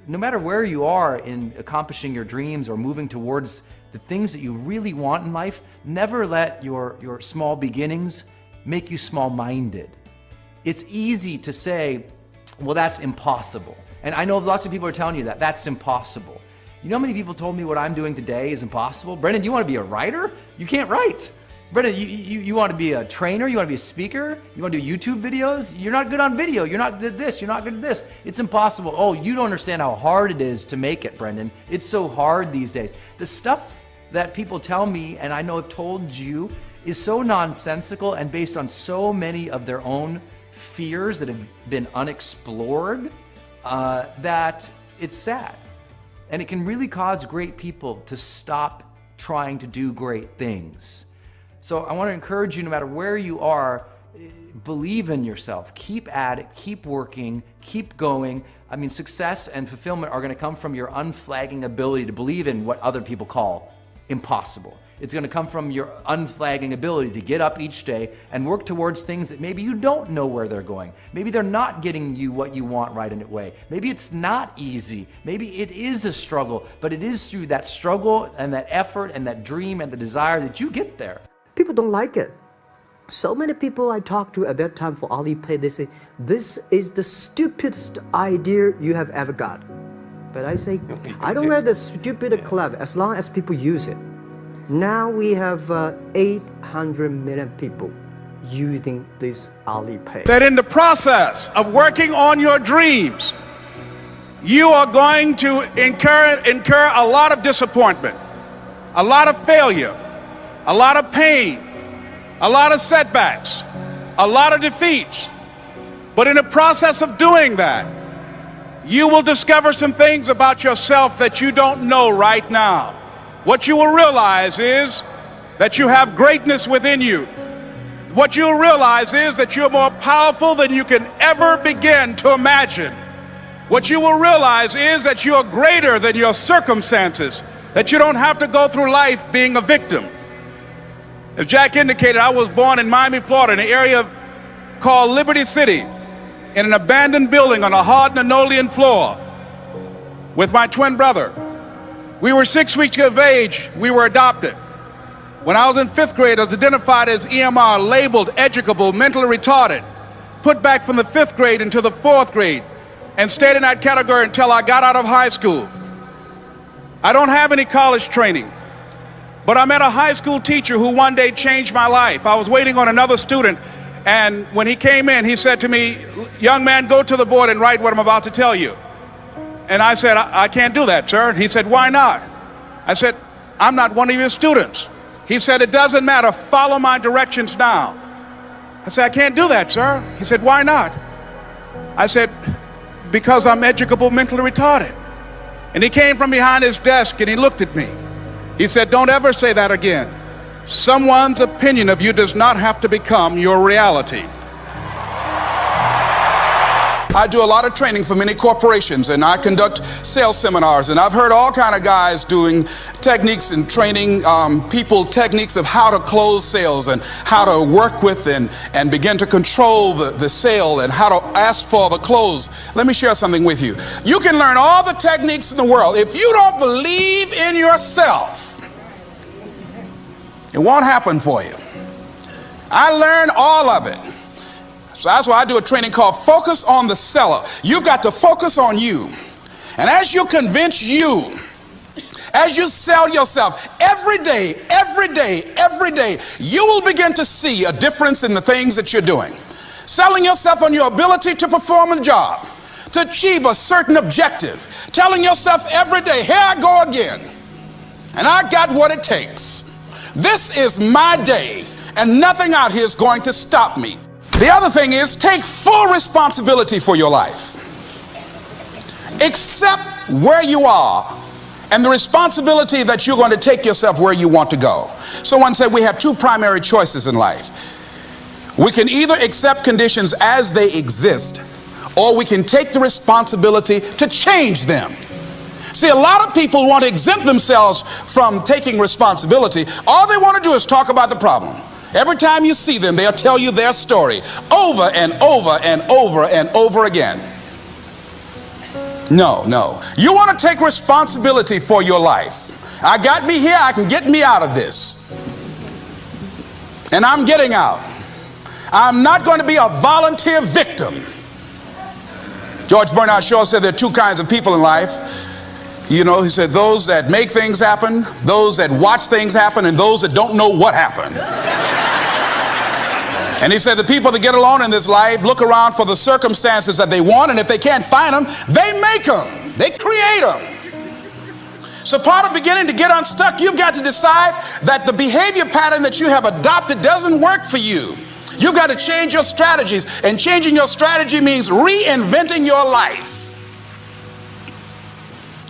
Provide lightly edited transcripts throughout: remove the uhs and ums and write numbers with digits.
No matter where you are in accomplishing your dreams or moving towards the things that you really want in life, never let your small beginnings make you small-minded. It's easy to say, well, that's impossible. And I know lots of people are telling you that, that's impossible. You know how many people told me what I'm doing today is impossible? Brendon, you want to be a writer? You can't write. Brendon, you want to be a trainer? You want to be a speaker? You want to do YouTube videos? You're not good on video. You're not good at this. You're not good at this. It's impossible. Oh, you don't understand how hard it is to make it, Brendon. It's so hard these days. The stuff that people tell me, and I know I've told you, is so nonsensical and based on so many of their own fears that have been unexplored that it's sad. And it can really cause great people to stop trying to do great things. So I want to encourage you, no matter where you are, believe in yourself, keep at it, keep working, keep going. I mean, success and fulfillment are going to come from your unflagging ability to believe in what other people call impossible. It's going to come from your unflagging ability to get up each day and work towards things that maybe you don't know where they're going. Maybe they're not getting you what you want right away. Maybe it's not easy. Maybe it is a struggle, but it is through that struggle and that effort and that dream and the desire that you get there. People don't like it. So many people I talked to at that time for Alipay, they say, this is the stupidest idea you have ever got. But I say, I don't wear the stupid clever as long as people use it. Now we have 800 million people using this Alipay. That in the process of working on your dreams, you are going to incur a lot of disappointment, a lot of failure, a lot of pain, a lot of setbacks, a lot of defeats. But in the process of doing that, you will discover some things about yourself that you don't know right now. What you will realize is that you have greatness within you. What you'll realize is that you're more powerful than you can ever begin to imagine. What you will realize is that you're greater than your circumstances, that you don't have to go through life being a victim. As Jack indicated, I was born in Miami, Florida, in an area called Liberty City, in an abandoned building on a hard linoleum floor with my twin brother. We were 6 weeks of age. We were adopted. When I was in 5th grade, I was identified as EMR, labeled educable, mentally retarded, put back from the 5th grade into the 4th grade, and stayed in that category until I got out of high school. I don't have any college training, but I met a high school teacher who one day changed my life. I was waiting on another student, and when he came in, he said to me, "Young man, go to the board and write what I'm about to tell you." And I said, I can't do that, sir. He said, "Why not?" I said, "I'm not one of your students." He said, "It doesn't matter. Follow my directions now." I said, "I can't do that, sir." He said, "Why not?" I said, "Because I'm educable, mentally retarded." And he came from behind his desk and he looked at me. He said, "Don't ever say that again. Someone's opinion of you does not have to become your reality." I do a lot of training for many corporations, and I conduct sales seminars, and I've heard all kind of guys doing techniques and training people techniques of how to close sales and how to work with and begin to control the sale and how to ask for the close. Let me share something with you. You can learn all the techniques in the world. If you don't believe in yourself, it won't happen for you. I learned all of it. So that's why I do a training called Focus on the Seller. You've got to focus on you. And as you convince you, as you sell yourself every day, you will begin to see a difference in the things that you're doing. Selling yourself on your ability to perform a job, to achieve a certain objective. Telling yourself every day, "Here I go again. And I got what it takes. This is my day, and nothing out here is going to stop me." The other thing is, take full responsibility for your life. Accept where you are and the responsibility that you're going to take yourself where you want to go. Someone said we have two primary choices in life. We can either accept conditions as they exist, or we can take the responsibility to change them. See, a lot of people want to exempt themselves from taking responsibility. All they want to do is talk about the problem. Every time you see them, they'll tell you their story over and over and over and over again. No, no. You want to take responsibility for your life. I got me here, I can get me out of this. And I'm getting out. I'm not going to be a volunteer victim. George Bernard Shaw said there are two kinds of people in life. You know, he said those that make things happen, those that watch things happen, and those that don't know what happened. And he said the people that get along in this life look around for the circumstances that they want, and if they can't find them, they make them. They create them. So part of beginning to get unstuck, you've got to decide that the behavior pattern that you have adopted doesn't work for you. You've got to change your strategies, and changing your strategy means reinventing your life.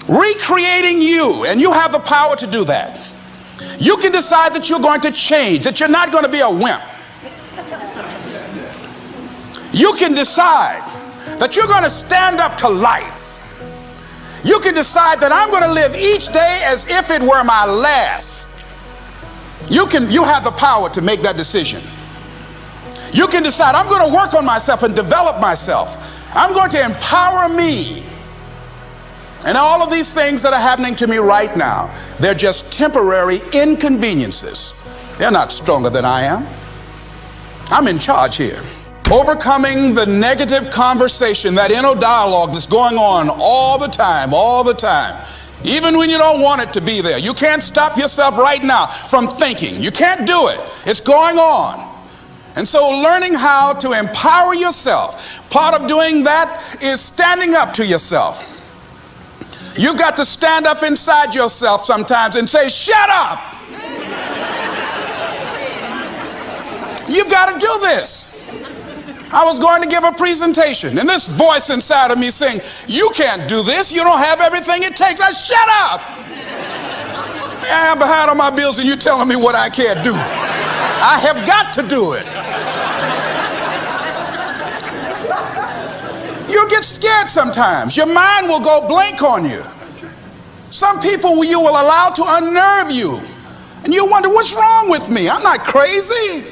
Recreating you, and you have the power to do that. You can decide that you're going to change, that you're not going to be a wimp. You can decide that you're going to stand up to life. You can decide that I'm going to live each day as if it were my last. You have the power to make that decision. You can decide I'm going to work on myself and develop myself. I'm going to empower me. And all of these things that are happening to me right now, they're just temporary inconveniences. They're not stronger than I am. I'm in charge here. Overcoming the negative conversation, that inner dialogue that's going on all the time, even when you don't want it to be there. You can't stop yourself right now from thinking. You can't do it. It's going on. And so learning how to empower yourself, part of doing that is standing up to yourself. You've got to stand up inside yourself sometimes and say, shut up. You've got to do this. I was going to give a presentation, and this voice inside of me saying, you can't do this. You don't have everything it takes. I shut up. I'm behind on my bills, and you're telling me what I can't do. I have got to do it. You'll get scared sometimes. Your mind will go blank on you. Some people you will allow to unnerve you, and you wonder, what's wrong with me? I'm not crazy.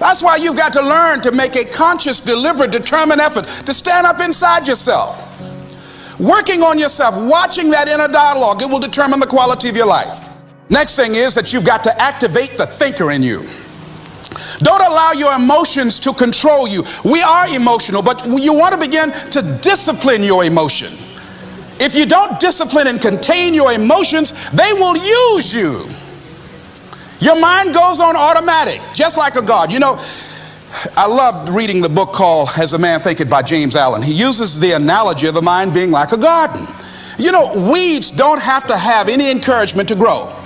That's why you've got to learn to make a conscious, deliberate, determined effort to stand up inside yourself. Working on yourself, watching that inner dialogue, it will determine the quality of your life. Next thing is that you've got to activate the thinker in you. Don't allow your emotions to control you. We are emotional, but you want to begin to discipline your emotion. If you don't discipline and contain your emotions, they will use you. Your mind goes on automatic, just like a God. You know, I loved reading the book called As a Man Thinketh by James Allen. He uses the analogy of the mind being like a garden. You know, weeds don't have to have any encouragement to grow.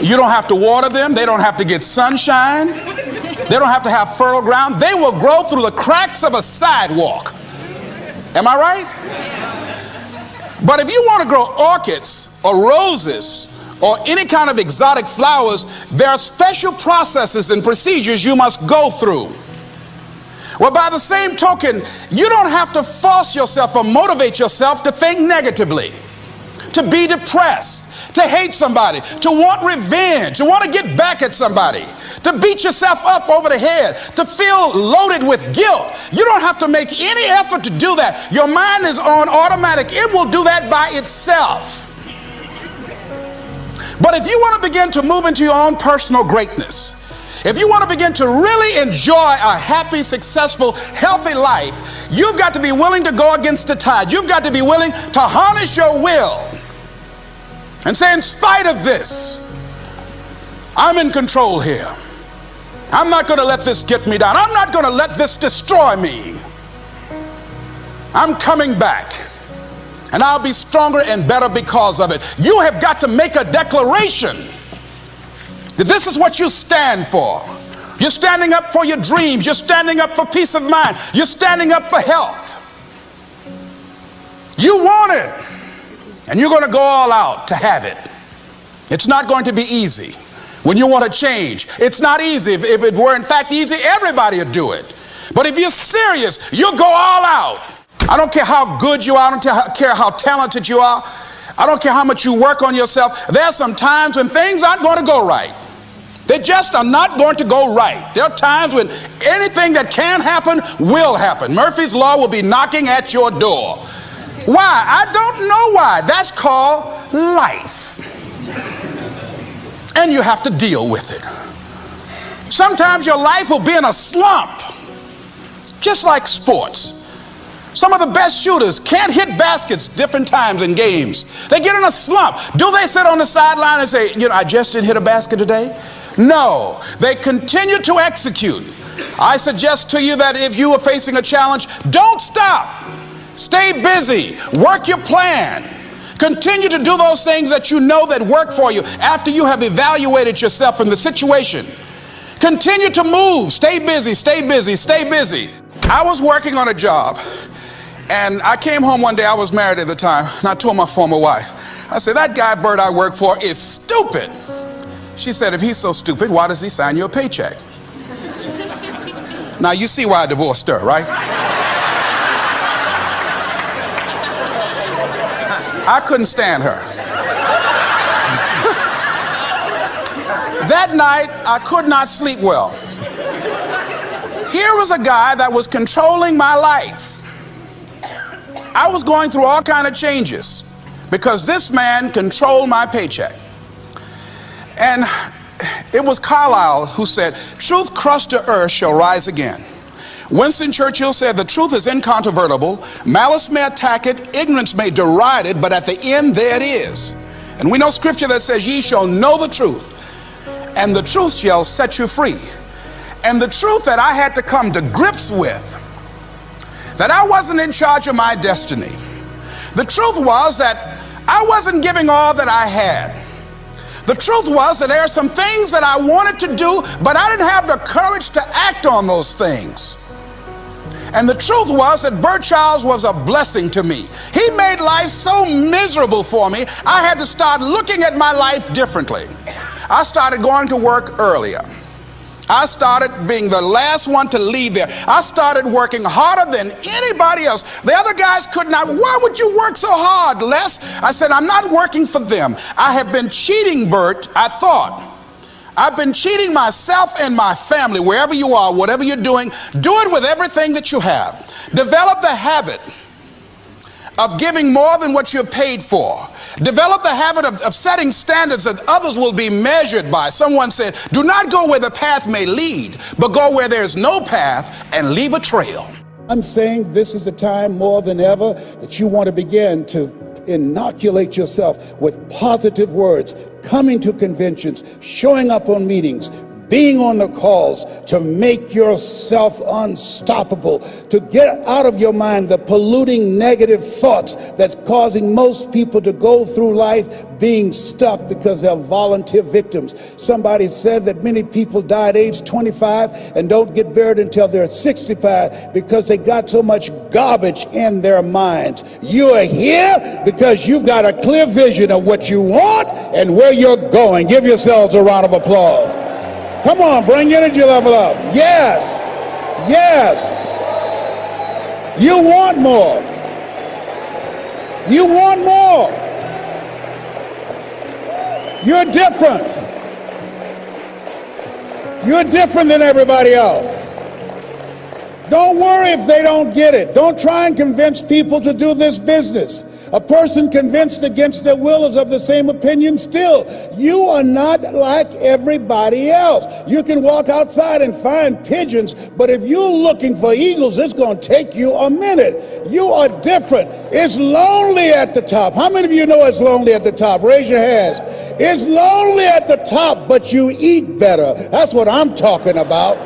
You don't have to water them. They don't have to get sunshine. They don't have to have fertile ground. They will grow through the cracks of a sidewalk. Am I right? But if you want to grow orchids or roses or any kind of exotic flowers, there are special processes and procedures you must go through. Well, by the same token, you don't have to force yourself or motivate yourself to think negatively, to be depressed, to hate somebody, to want revenge, to want to get back at somebody, to beat yourself up over the head, to feel loaded with guilt. You don't have to make any effort to do that. Your mind is on automatic. It will do that by itself. But if you want to begin to move into your own personal greatness, if you want to begin to really enjoy a happy, successful, healthy life, you've got to be willing to go against the tide. You've got to be willing to harness your will and say, in spite of this, I'm in control here. I'm not going to let this get me down. I'm not going to let this destroy me. I'm coming back. And I'll be stronger and better because of it. You have got to make a declaration that this is what you stand for. You're standing up for your dreams. You're standing up for peace of mind. You're standing up for health. You want it, and you're going to go all out to have it. It's not going to be easy. When you want to change, it's not easy. If it were in fact easy, everybody would do it. But if you're serious, you'll go all out. I don't care how good you are. I don't care how talented you are. I don't care how much you work on yourself. There are some times when things aren't going to go right. They just are not going to go right. There are times when anything that can happen will happen. Murphy's Law will be knocking at your door. Why? I don't know why. That's called life. And you have to deal with it. Sometimes your life will be in a slump, just like sports. Some of the best shooters can't hit baskets different times in games. They get in a slump. Do they sit on the sideline and say, you know, I just didn't hit a basket today? No, they continue to execute. I suggest to you that if you are facing a challenge, don't stop. Stay busy. Work your plan. Continue to do those things that you know that work for you after you have evaluated yourself in the situation. Continue to move. Stay busy, stay busy, stay busy. I was working on a job, and I came home one day. I was married at the time, and I told my former wife, I said, that guy Bert I work for is stupid. She said, if he's so stupid, why does he sign you a paycheck? Now you see why I divorced her, right? I couldn't stand her. That night, I could not sleep well. Here was a guy that was controlling my life. I was going through all kinds of changes because this man controlled my paycheck. And it was Carlyle who said, truth crushed to earth shall rise again. Winston Churchill said, the truth is incontrovertible. Malice may attack it, ignorance may deride it, but at the end there it is. And we know scripture that says, ye shall know the truth, and the truth shall set you free. And the truth that I had to come to grips with, that I wasn't in charge of my destiny. The truth was that I wasn't giving all that I had. The truth was that there are some things that I wanted to do, but I didn't have the courage to act on those things. And the truth was that Burchard was a blessing to me. He made life so miserable for me, I had to start looking at my life differently. I started going to work earlier. I started being the last one to leave there. I started working harder than anybody else. The other guys could not. Why would you work so hard, Les? I said, I'm not working for them. I have been cheating, Bert, I thought. I've been cheating myself and my family. Wherever you are, whatever you're doing, do it with everything that you have. Develop the habit of giving more than what you're paid for. Develop the habit of setting standards that others will be measured by. Someone said, do not go where the path may lead, but go where there's no path and leave a trail. I'm saying this is a time more than ever that you want to begin to inoculate yourself with positive words, coming to conventions, showing up on meetings, being on the calls, to make yourself unstoppable, to get out of your mind the polluting negative thoughts that's causing most people to go through life being stuck because they're volunteer victims. Somebody said that many people die at age 25 and don't get buried until they're 65 because they got so much garbage in their minds. You are here because you've got a clear vision of what you want and where you're going. Give yourselves a round of applause. Come on, bring your energy level up. Yes, yes. You want more. You want more. You're different. You're different than everybody else. Don't worry if they don't get it. Don't try and convince people to do this business. A person convinced against their will is of the same opinion still. You are not like everybody else. You can walk outside and find pigeons, but if you're looking for eagles, it's going to take you a minute. You are different. It's lonely at the top. How many of you know it's lonely at the top? Raise your hands. It's lonely at the top, but you eat better. That's what I'm talking about.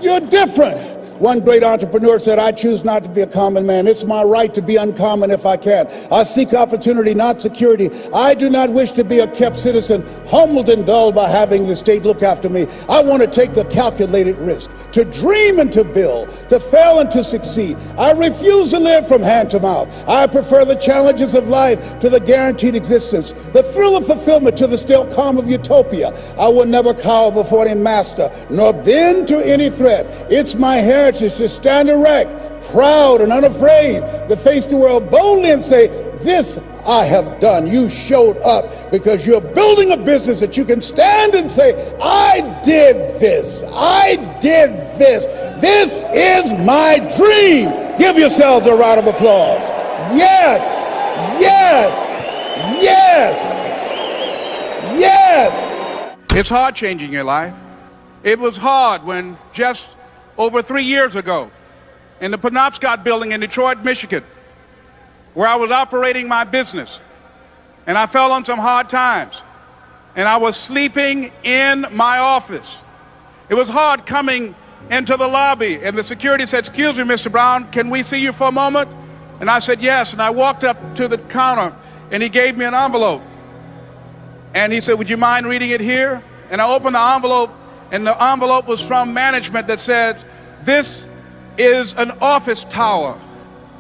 You're different. One great entrepreneur said, I choose not to be a common man. It's my right to be uncommon if I can. I seek opportunity, not security. I do not wish to be a kept citizen, humbled and dulled by having the state look after me. I want to take the calculated risk, to dream and to build, to fail and to succeed. I refuse to live from hand to mouth. I prefer the challenges of life to the guaranteed existence, the thrill of fulfillment to the still calm of utopia. I will never cower before any master, nor bend to any threat. It's my heritage to stand erect, proud and unafraid, to face the world boldly and say, this I have done. You showed up because you're building a business that you can stand and say, I did this. I did this. This is my dream. Give yourselves a round of applause. Yes, yes, yes, yes. It's hard changing your life. It was hard when just over 3 years ago, in the Penobscot building in Detroit, Michigan, where I was operating my business, and I fell on some hard times, and I was sleeping in my office. It was hard coming into the lobby, and the security said, "Excuse me, Mr. Brown, can we see you for a moment?" And I said, "Yes," and I walked up to the counter, and he gave me an envelope. And he said, "Would you mind reading it here?" And I opened the envelope, and the envelope was from management that said, "This is an office tower.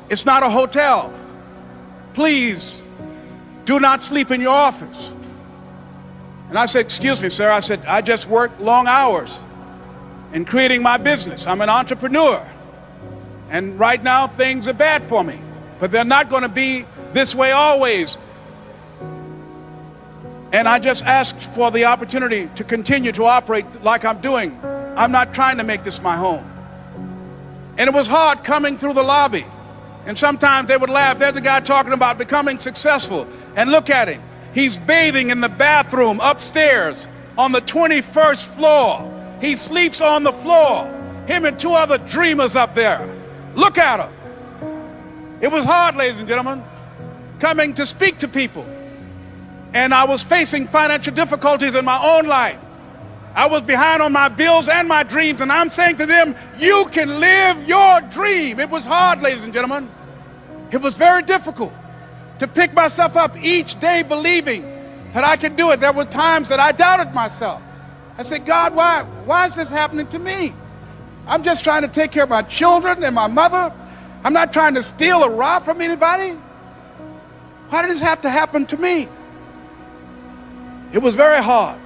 It's not a hotel. Please do not sleep in your office." And I said, "Excuse me, sir." I said, "I just work long hours in creating my business. I'm an entrepreneur. And right now things are bad for me, but they're not going to be this way always. And I just asked for the opportunity to continue to operate like I'm doing. I'm not trying to make this my home." And it was hard coming through the lobby. And sometimes they would laugh. There's a guy talking about becoming successful. And look at him. He's bathing in the bathroom upstairs on the 21st floor. He sleeps on the floor. Him and 2 other dreamers up there. Look at him. It was hard, ladies and gentlemen, coming to speak to people. And I was facing financial difficulties in my own life. I was behind on my bills and my dreams, and I'm saying to them, you can live your dream. It was hard, ladies and gentlemen. It was very difficult to pick myself up each day believing that I could do it. There were times that I doubted myself. I said, "God, why is this happening to me? I'm just trying to take care of my children and my mother. I'm not trying to steal or rob from anybody. Why did this have to happen to me?" It was very hard.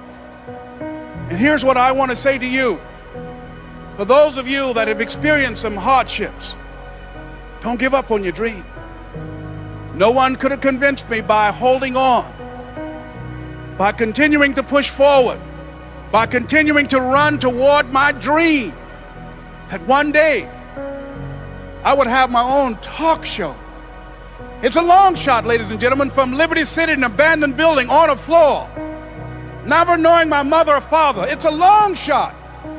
And here's what I want to say to you. For those of you that have experienced some hardships, don't give up on your dream. No one could have convinced me by holding on, by continuing to push forward, by continuing to run toward my dream, that one day I would have my own talk show. It's a long shot, ladies and gentlemen, from Liberty City, an abandoned building on a floor, never knowing my mother or father. It's a long shot.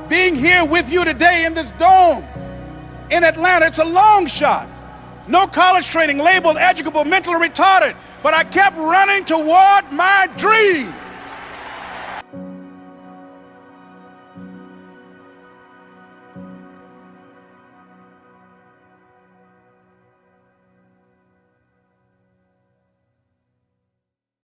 Being here with you today in this dome in Atlanta, it's a long shot. No college training, labeled educable, mentally retarded, but I kept running toward my dream.